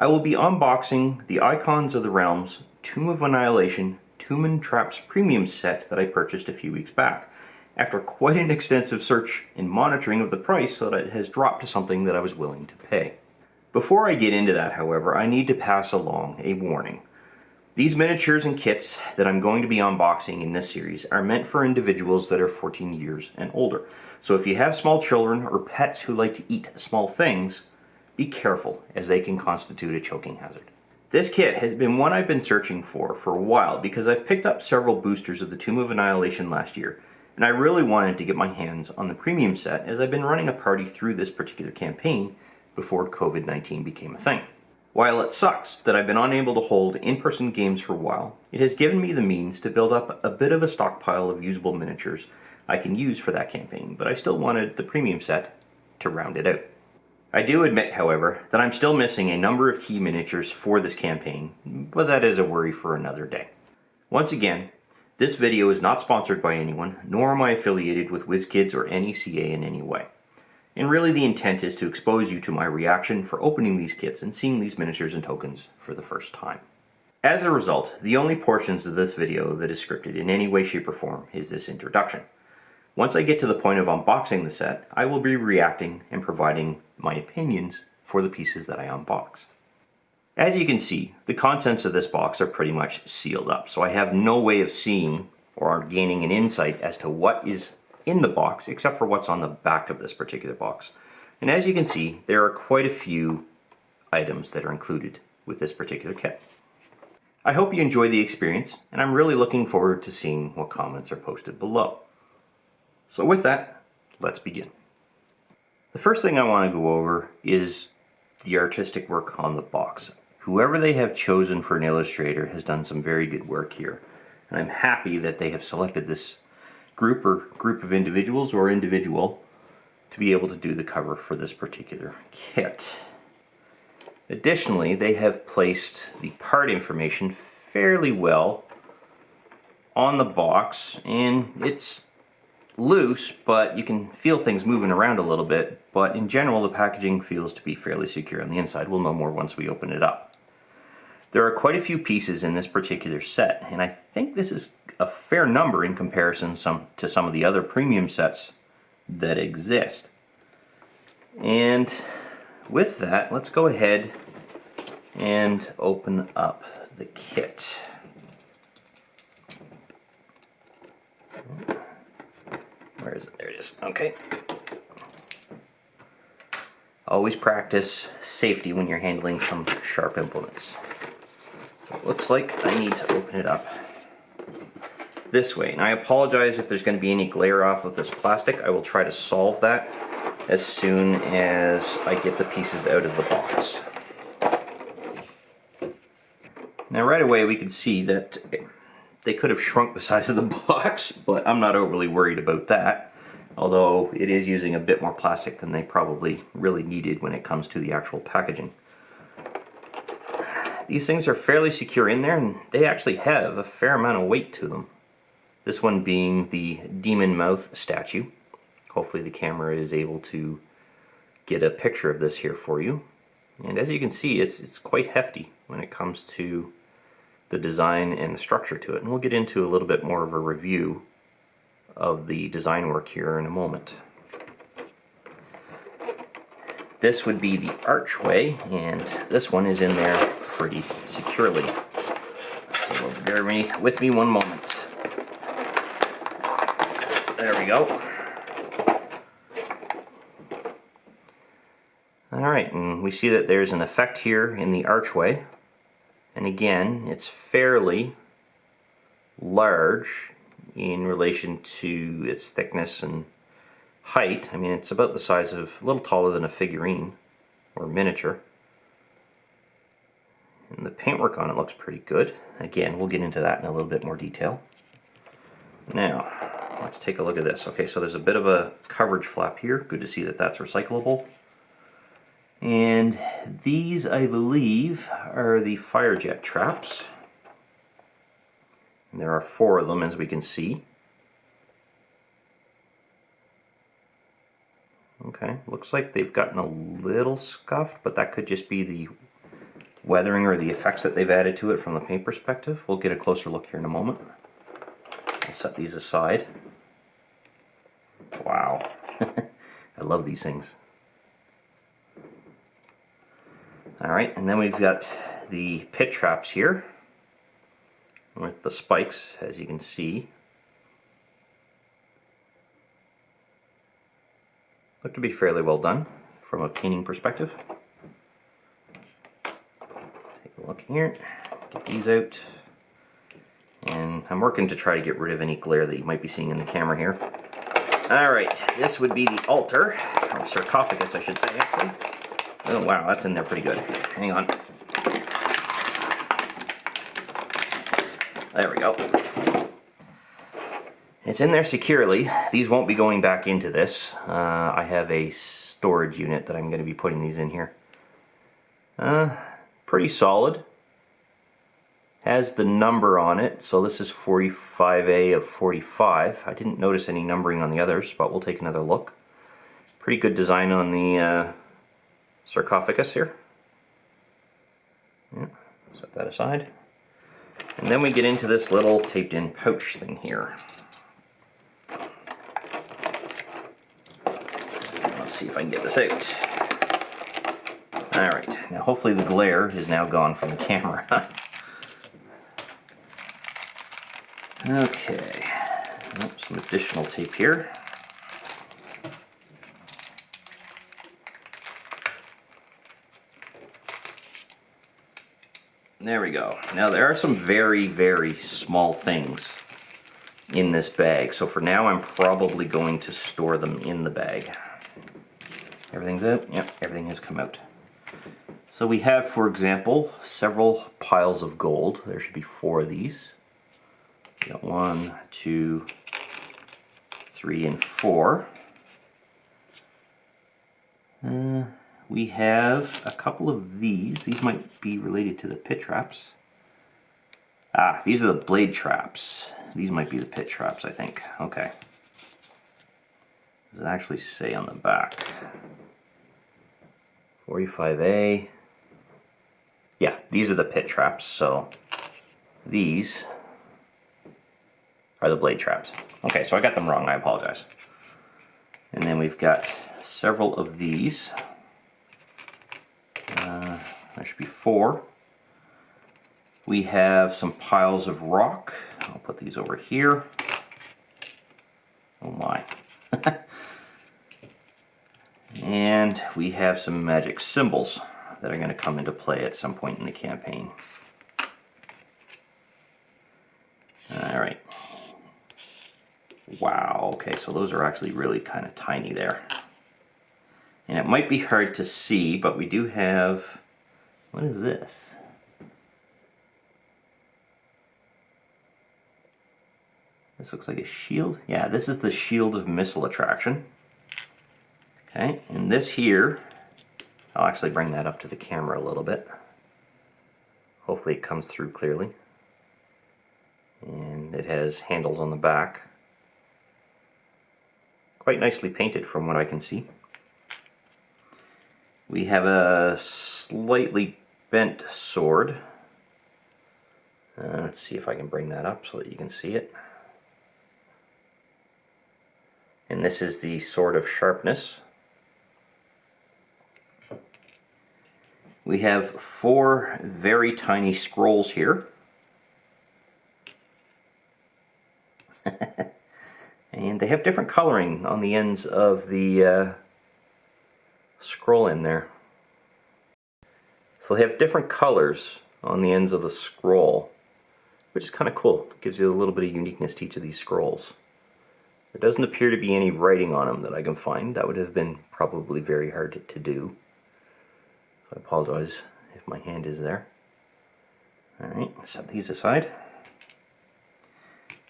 I will be unboxing the Icons of the Realms Tomb of Annihilation Tomb and Traps Premium Set that I purchased a few weeks back, after quite an extensive search and monitoring of the price so that it has dropped to something that I was willing to pay. Before I get into that, however, I need to pass along a warning. These miniatures and kits that I'm going to be unboxing in this series are meant for individuals that are 14 years and older. So if you have small children or pets who like to eat small things, be careful, as they can constitute a choking hazard. This kit has been one I've been searching for a while because I've picked up several boosters of the Tomb of Annihilation last year, and I really wanted to get my hands on the premium set as I've been running a party through this particular campaign before COVID-19 became a thing. While it sucks that I've been unable to hold in-person games for a while, it has given me the means to build up a bit of a stockpile of usable miniatures I can use for that campaign, but I still wanted the premium set to round it out. I do admit, however, that I'm still missing a number of key miniatures for this campaign, but that is a worry for another day. Once again, this video is not sponsored by anyone, nor am I affiliated with Wizkids or NECA in any way. And really the intent is to expose you to my reaction for opening these kits and seeing these miniatures and tokens for the first time. As a result, the only portions of this video that is scripted in any way, shape, or form is this introduction. Once I get to the point of unboxing the set, I will be reacting and providing my opinions for the pieces that I unbox. As you can see, the contents of this box are pretty much sealed up, so I have no way of seeing or gaining an insight as to what is in the box, except for what's on the back of this particular box. And as you can see, there are quite a few items that are included with this particular kit. I hope you enjoy the experience, and I'm really looking forward to seeing what comments are posted below. So with that, let's begin. The first thing I want to go over is the artistic work on the box. Whoever they have chosen for an illustrator has done some very good work here, and I'm happy that they have selected this group of individuals or individual to be able to do the cover for this particular kit. Additionally, they have placed the part information fairly well on the box, and it's loose, but you can feel things moving around a little bit, but in general the packaging feels to be fairly secure on the inside. We'll know more once we open it up. There are quite a few pieces in this particular set, and I think this is a fair number in comparison to some of the other premium sets that exist. And with that, let's go ahead and open up the kit. Where is it? There it is. Okay. Always practice safety when you're handling some sharp implements. So it looks like I need to open it up this way. And I apologize if there's going to be any glare off of this plastic. I will try to solve that as soon as I get the pieces out of the box. Now right away we can see that they could have shrunk the size of the box, but I'm not overly worried about that, although it is using a bit more plastic than they probably really needed when it comes to the actual packaging. These things are fairly secure in there, and they actually have a fair amount of weight to them. This one being the demon mouth statue. Hopefully the camera is able to get a picture of this here for you. And as you can see, it's quite hefty when it comes to the design and the structure to it. And we'll get into a little bit more of a review of the design work here in a moment. This would be the Archway, and this one is in there pretty securely. So bear with me one moment. There we go. Alright, and we see that there's an effect here in the Archway. And again, it's fairly large in relation to its thickness and height. I mean, it's about the size of, a little taller than a figurine or miniature. And the paintwork on it looks pretty good. Again, we'll get into that in a little bit more detail. Now, let's take a look at this. Okay, so there's a bit of a coverage flap here. Good to see that that's recyclable. And these, I believe, are the fire jet traps. And there are 4 of them, as we can see. Okay, looks like they've gotten a little scuffed, but that could just be the weathering or the effects that they've added to it from the paint perspective. We'll get a closer look here in a moment. I'll set these aside. Wow. I love these things. Alright, and then we've got the pit traps here with the spikes, as you can see. Look to be fairly well done from a painting perspective. Take a look here, get these out. And I'm working to try to get rid of any glare that you might be seeing in the camera here. Alright, this would be the altar, or sarcophagus I should say actually. Oh wow, that's in there pretty good. Hang on. There we go. It's in there securely. These won't be going back into this. I have a storage unit that I'm going to be putting these in here. Pretty solid. Has the number on it, so this is 45A of 45. I didn't notice any numbering on the others, but we'll take another look. Pretty good design on the sarcophagus here. Yeah, set that aside. And then we get into this little taped in pouch thing here. Let's see if I can get this out. Alright, now hopefully the glare is now gone from the camera. Okay, some additional tape here. There we go. Now there are some very, very small things in this bag, so for now I'm probably going to store them in the bag. Everything's out? Yep, everything has come out. So we have, for example, several piles of gold. There should be 4 of these. We got 1, 2, 3, and 4. We have a couple of these. These might be related to the pit traps. Ah, these are the blade traps. These might be the pit traps, I think. Okay. Does it actually say on the back? 45A. Yeah, these are the pit traps, so these are the blade traps. Okay, so I got them wrong, I apologize. And then we've got several of these. There should be 4. We have some piles of rock. I'll put these over here. Oh my. And we have some magic symbols that are going to come into play at some point in the campaign. Alright. Wow, okay, so those are actually really kind of tiny there. And it might be hard to see, but we do have... What is this? This looks like a shield. Yeah, this is the shield of missile attraction. Okay, and this here, I'll actually bring that up to the camera a little bit. Hopefully it comes through clearly. And it has handles on the back. Quite nicely painted from what I can see. We have a slightly bent sword. Let's see if I can bring that up so that you can see it. And this is the Sword of Sharpness. We have 4 very tiny scrolls here. And they have different coloring on the ends of the scroll in there. So they have different colors on the ends of the scroll, which is kind of cool. It gives you a little bit of uniqueness to each of these scrolls. There doesn't appear to be any writing on them that I can find. That would have been probably very hard to do. So I apologize if my hand is there. Alright, set these aside.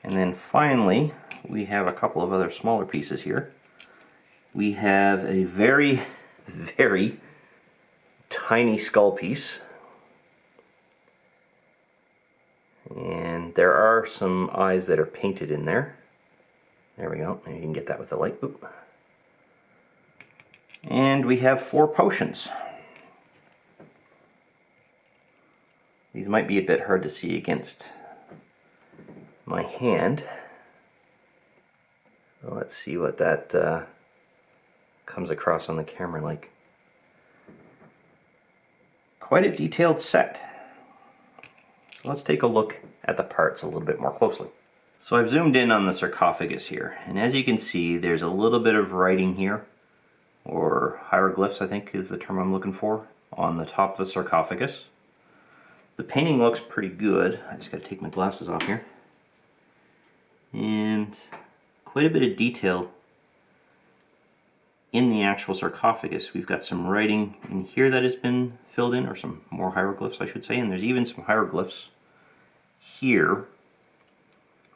And then finally, we have a couple of other smaller pieces here. We have a very, very tiny skull piece. And there are some eyes that are painted in there. There we go. And you can get that with the light. Oop. And we have 4 potions. These might be a bit hard to see against my hand. Well, let's see what that comes across on the camera like. Quite a detailed set. So let's take a look at the parts a little bit more closely. So I've zoomed in on the sarcophagus here, and as you can see, there's a little bit of writing here, or hieroglyphs I think is the term I'm looking for, on the top of the sarcophagus. The painting looks pretty good. I just gotta take my glasses off here. And quite a bit of detail in the actual sarcophagus. We've got some writing in here that has been filled in, or some more hieroglyphs I should say, and there's even some hieroglyphs here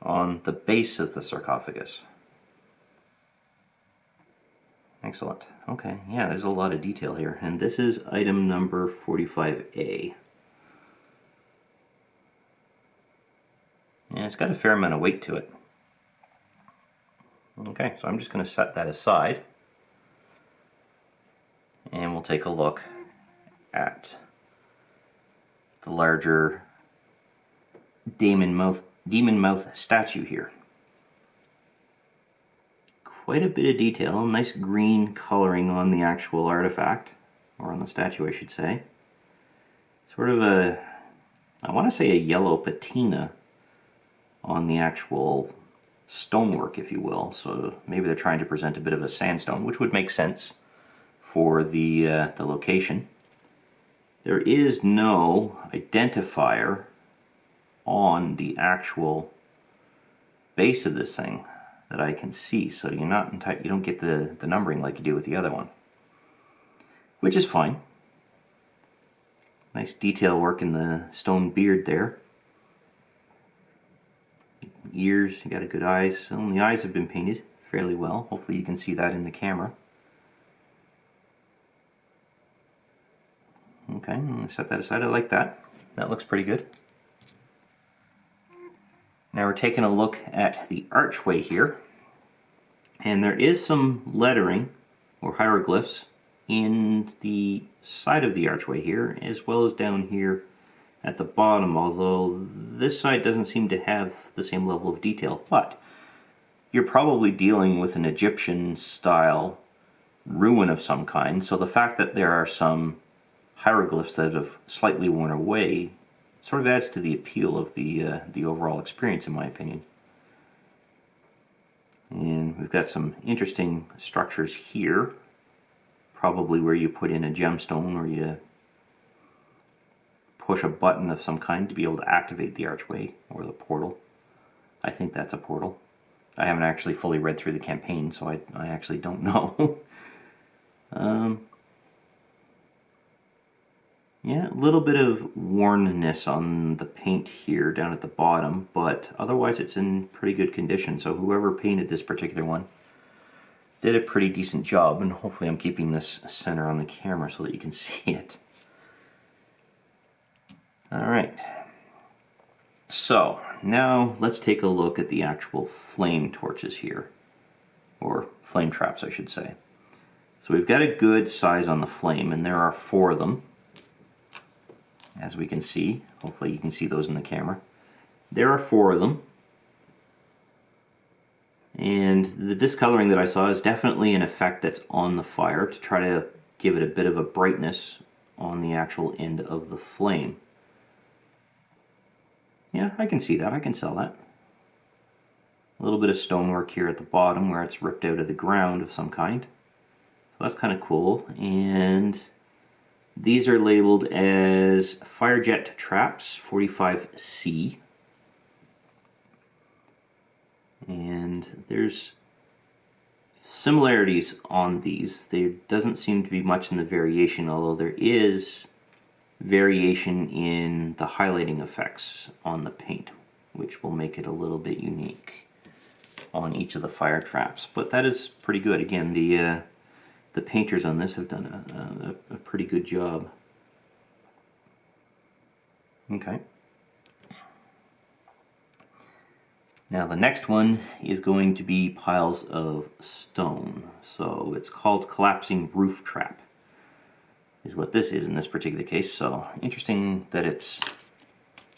on the base of the sarcophagus. Excellent. Okay, yeah, there's a lot of detail here, and this is item number 45A. And it's got a fair amount of weight to it. Okay, so I'm just going to set that aside, and we'll take a look at the larger demon mouth statue here. Quite a bit of detail, nice green coloring on the actual artifact, or on the statue I should say. Sort of a, I want to say a yellow patina on the actual stonework, if you will. So maybe they're trying to present a bit of a sandstone, which would make sense for the location. There is no identifier on the actual base of this thing that I can see, so you don't get the numbering like you do with the other one, which is fine. Nice detail work in the stone beard there. Ears, you got a good eyes. So the eyes have been painted fairly well. Hopefully you can see that in the camera. Okay, I'm going to set that aside. I like that. That looks pretty good. Now we're taking a look at the archway here, and there is some lettering or hieroglyphs in the side of the archway here, as well as down here at the bottom, although this side doesn't seem to have the same level of detail. But you're probably dealing with an Egyptian style ruin of some kind, so the fact that there are some hieroglyphs that have slightly worn away sort of adds to the appeal of the overall experience, in my opinion. And we've got some interesting structures here, probably where you put in a gemstone or you push a button of some kind to be able to activate the archway or the portal. I think that's a portal. I haven't actually fully read through the campaign, so I actually don't know. Yeah, a little bit of wornness on the paint here down at the bottom, but otherwise it's in pretty good condition. So whoever painted this particular one did a pretty decent job, and hopefully I'm keeping this center on the camera so that you can see it. Alright, so now let's take a look at the actual flame torches here, or flame traps I should say. So we've got a good size on the flame, and there are 4 of them, as we can see. Hopefully you can see those in the camera. There are 4 of them, and the discoloring that I saw is definitely an effect that's on the fire to try to give it a bit of a brightness on the actual end of the flame. Yeah, I can see that. I can sell that. A little bit of stonework here at the bottom where it's ripped out of the ground of some kind. So that's kind of cool. And these are labeled as Firejet Traps 45C. And there's similarities on these. There doesn't seem to be much in the variation, although there is variation in the highlighting effects on the paint, which will make it a little bit unique on each of the fire traps. But that is pretty good. Again, the painters on this have done a pretty good job. Okay. Now the next one is going to be piles of stone. So it's called Collapsing Roof Trap, is what this is in this particular case. So interesting that it's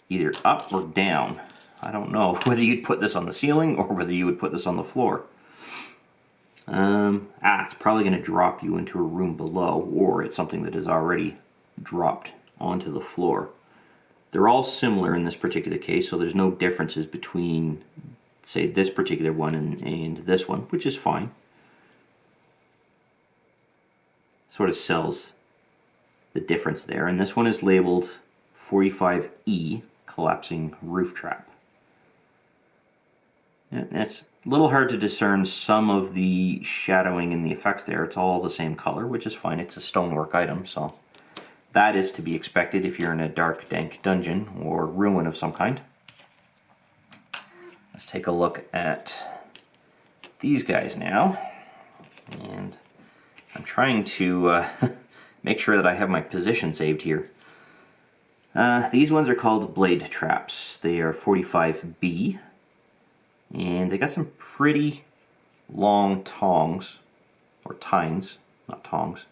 either up or down. I don't know whether you'd put this on the ceiling or whether you would put this on the floor. It's probably going to drop you into a room below, or it's something that is already dropped onto the floor. They're all similar in this particular case, so there's no differences between, say, this particular one and this one, which is fine. Sort of sells the difference there. And this one is labeled 45E, collapsing roof trap. And it's a little hard to discern some of the shadowing and the effects there. It's all the same color, which is fine. It's a stonework item, so that is to be expected if you're in a dark, dank dungeon or ruin of some kind. Let's take a look at these guys now. And I'm trying to make sure that I have my position saved here. These ones are called blade traps. They are 45B. And they got some pretty long tongs, or tines, not tongs,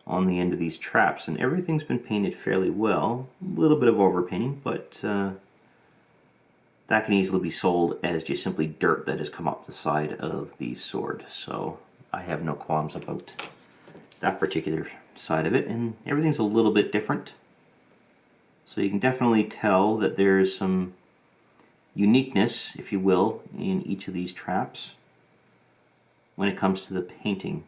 on the end of these traps. And everything's been painted fairly well. A little bit of overpainting, but that can easily be sold as just simply dirt that has come up the side of the sword. So I have no qualms about that particular side of it. And everything's a little bit different. So you can definitely tell that there's some uniqueness, if you will, in each of these traps when it comes to the painting.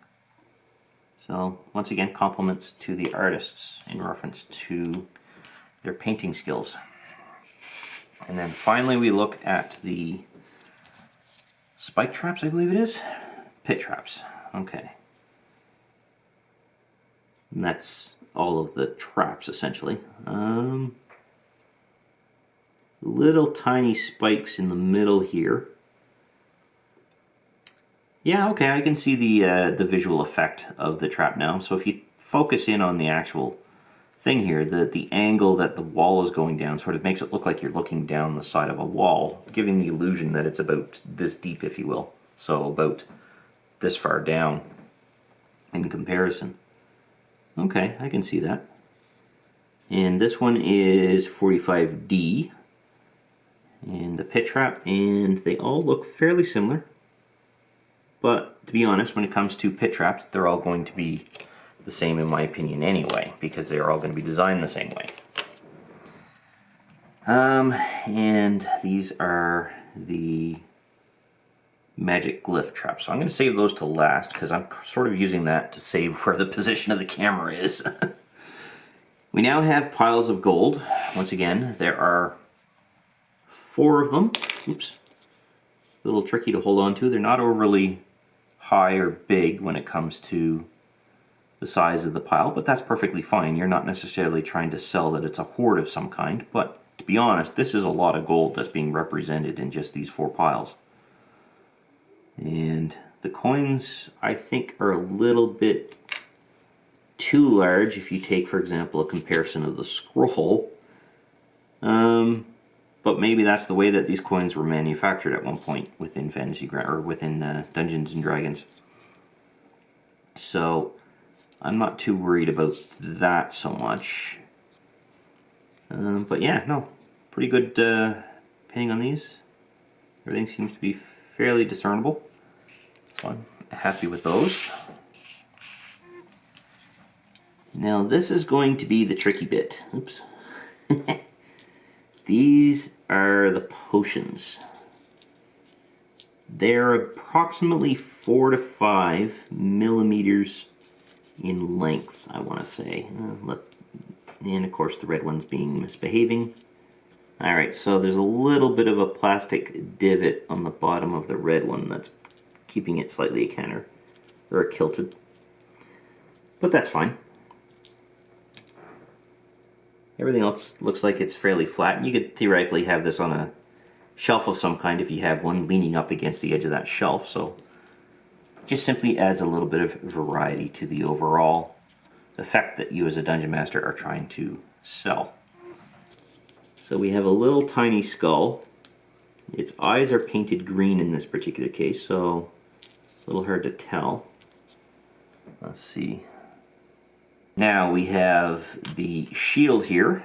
So once again, compliments to the artists in reference to their painting skills. And then finally we look at the spike traps, I believe it is. Pit traps. Okay. And that's all of the traps essentially. Little tiny spikes in the middle here. Yeah, okay, I can see the visual effect of the trap now. So if you focus in on the actual thing here, the angle that the wall is going down sort of makes it look like you're looking down the side of a wall, giving the illusion that it's about this deep, if you will. So about this far down in comparison. Okay, I can see that. And this one is 45D. And the pit trap, and they all look fairly similar. But to be honest, when it comes to pit traps, they're all going to be the same in my opinion anyway, because they're all going to be designed the same way. And these are the magic glyph traps. So I'm going to save those to last, because I'm sort of using that to save where the position of the camera is. We now have piles of gold. Once again, there are 4 of them. Oops. A little tricky to hold on to. They're not overly high or big when it comes to the size of the pile, but that's perfectly fine. You're not necessarily trying to sell that it's a hoard of some kind, but to be honest, this is a lot of gold that's being represented in just these 4 piles. And the coins, I think, are a little bit too large if you take, for example, a comparison of the scroll. But maybe that's the way that these coins were manufactured at one point within within Dungeons and Dragons. So I'm not too worried about that so much. But yeah, no, pretty good painting on these. Everything seems to be fairly discernible, so I'm happy with those. Now this is going to be the tricky bit. Oops. These are the potions. They're approximately 4 to 5 millimeters in length, I want to say. And of course the red one's being misbehaving. Alright, so there's a little bit of a plastic divot on the bottom of the red one that's keeping it slightly acanter, or kilted. But that's fine. Everything else looks like it's fairly flat, and you could theoretically have this on a shelf of some kind if you have one leaning up against the edge of that shelf, so it just simply adds a little bit of variety to the overall effect that you as a dungeon master are trying to sell. So we have a little tiny skull. Its eyes are painted green in this particular case, so it's a little hard to tell. Let's see. Now we have the shield here,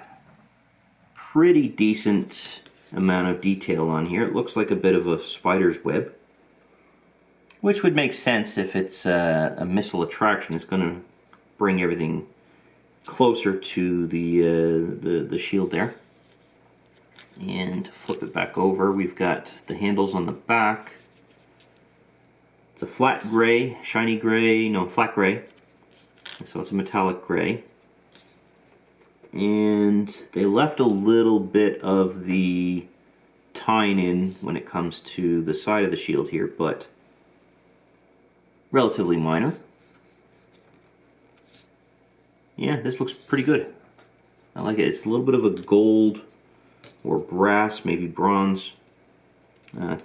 pretty decent amount of detail on here. It looks like a bit of a spider's web, which would make sense if it's a missile attraction. It's going to bring everything closer to the shield there. And flip it back over, we've got the handles on the back. It's a flat gray, shiny gray, no, flat gray. So it's a metallic gray. And they left a little bit of the tying in when it comes to the side of the shield here, but relatively minor. Yeah, this looks pretty good. I like it. It's a little bit of a gold or brass, maybe bronze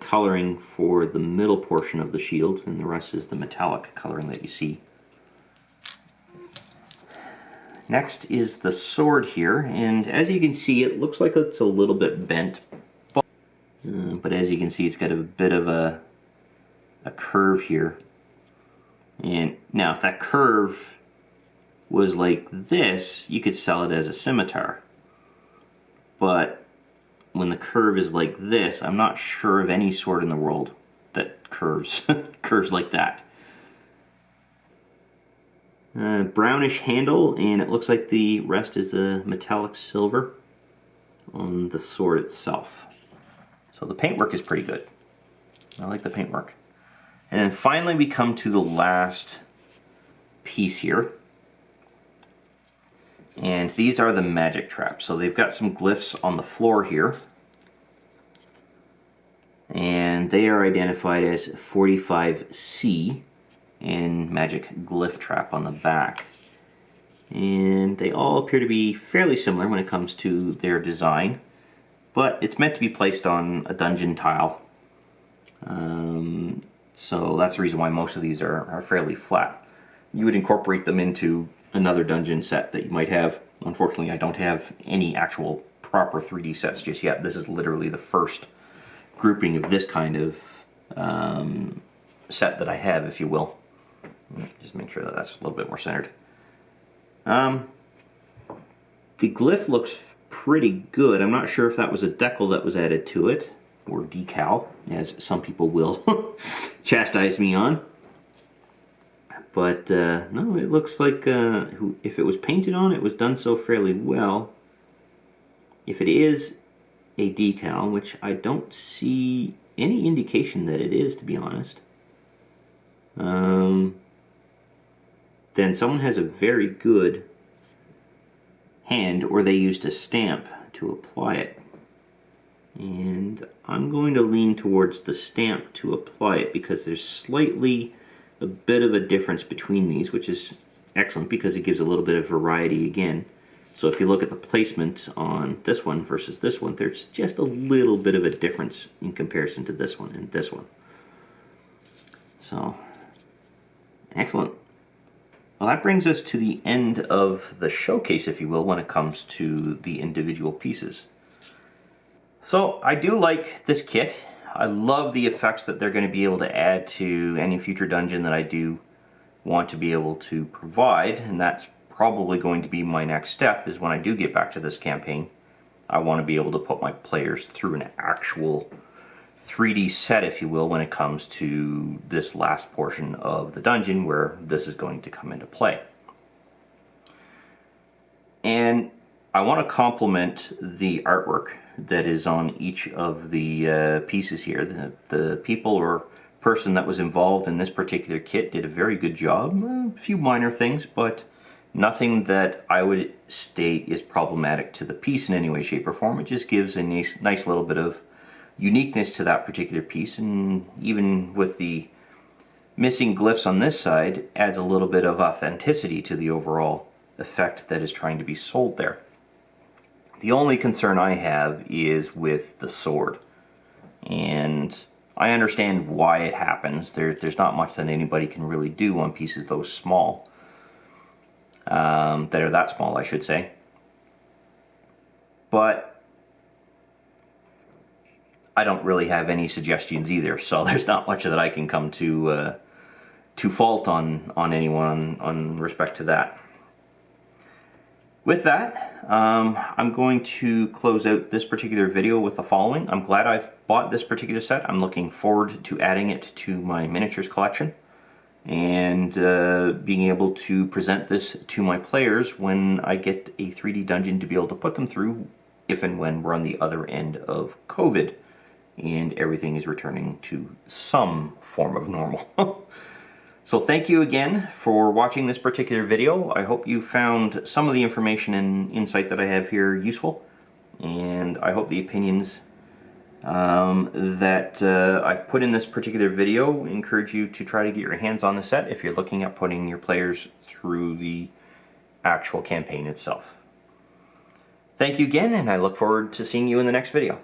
coloring for the middle portion of the shield, and the rest is the metallic coloring that you see. Next is the sword here, and as you can see, it looks like it's a little bit bent, but as you can see, it's got a bit of a curve here. And now, if that curve was like this, you could sell it as a scimitar. But when the curve is like this, I'm not sure of any sword in the world that curves curves like that. Brownish handle, and it looks like the rest is a metallic silver on the sword itself. So the paintwork is pretty good. I like the paintwork. And then finally we come to the last piece here. And these are the magic traps. So they've got some glyphs on the floor here. And they are identified as 45C. And magic glyph trap on the back. And they all appear to be fairly similar when it comes to their design, but it's meant to be placed on a dungeon tile. So that's the reason why most of these are fairly flat. You would incorporate them into another dungeon set that you might have. Unfortunately, I don't have any actual proper 3D sets just yet. This is literally the first grouping of this kind of set that I have, if you will. Just make sure that that's a little bit more centered. The glyph looks pretty good. I'm not sure if that was a decal that was added to it, or decal, as some people will chastise me on. But no, it looks like if it was painted on, it was done so fairly well. If it is a decal, which I don't see any indication that it is, to be honest, then someone has a very good hand, or they used a stamp to apply it. And I'm going to lean towards the stamp to apply it, because there's slightly a bit of a difference between these, which is excellent because it gives a little bit of variety again. So if you look at the placement on this one versus this one, there's just a little bit of a difference in comparison to this one and this one. So, excellent. Well, that brings us to the end of the showcase, if you will, when it comes to the individual pieces. So, I do like this kit. I love the effects that they're going to be able to add to any future dungeon that I do want to be able to provide, and that's probably going to be my next step, is when I do get back to this campaign, I want to be able to put my players through an actual 3D set, if you will, when it comes to this last portion of the dungeon where this is going to come into play. And I want to compliment the artwork that is on each of the pieces here. The people or person that was involved in this particular kit did a very good job. A few minor things, but nothing that I would state is problematic to the piece in any way, shape, or form. It just gives a nice little bit of uniqueness to that particular piece, and even with the missing glyphs on this side, adds a little bit of authenticity to the overall effect that is trying to be sold there. The only concern I have is with the sword, and I understand why it happens. There's not much that anybody can really do on pieces those small, that are that small, I should say. But I don't really have any suggestions either, so there's not much that I can come to fault on anyone on respect to that. With that, I'm going to close out this particular video with the following. I'm glad I've bought this particular set. I'm looking forward to adding it to my miniatures collection and being able to present this to my players when I get a 3D dungeon to be able to put them through if and when we're on the other end of COVID and everything is returning to some form of normal. So thank you again for watching this particular video. I hope you found some of the information and insight that I have here useful, and I hope the opinions that I've put in this particular video encourage you to try to get your hands on the set if you're looking at putting your players through the actual campaign itself. Thank you again, and I look forward to seeing you in the next video.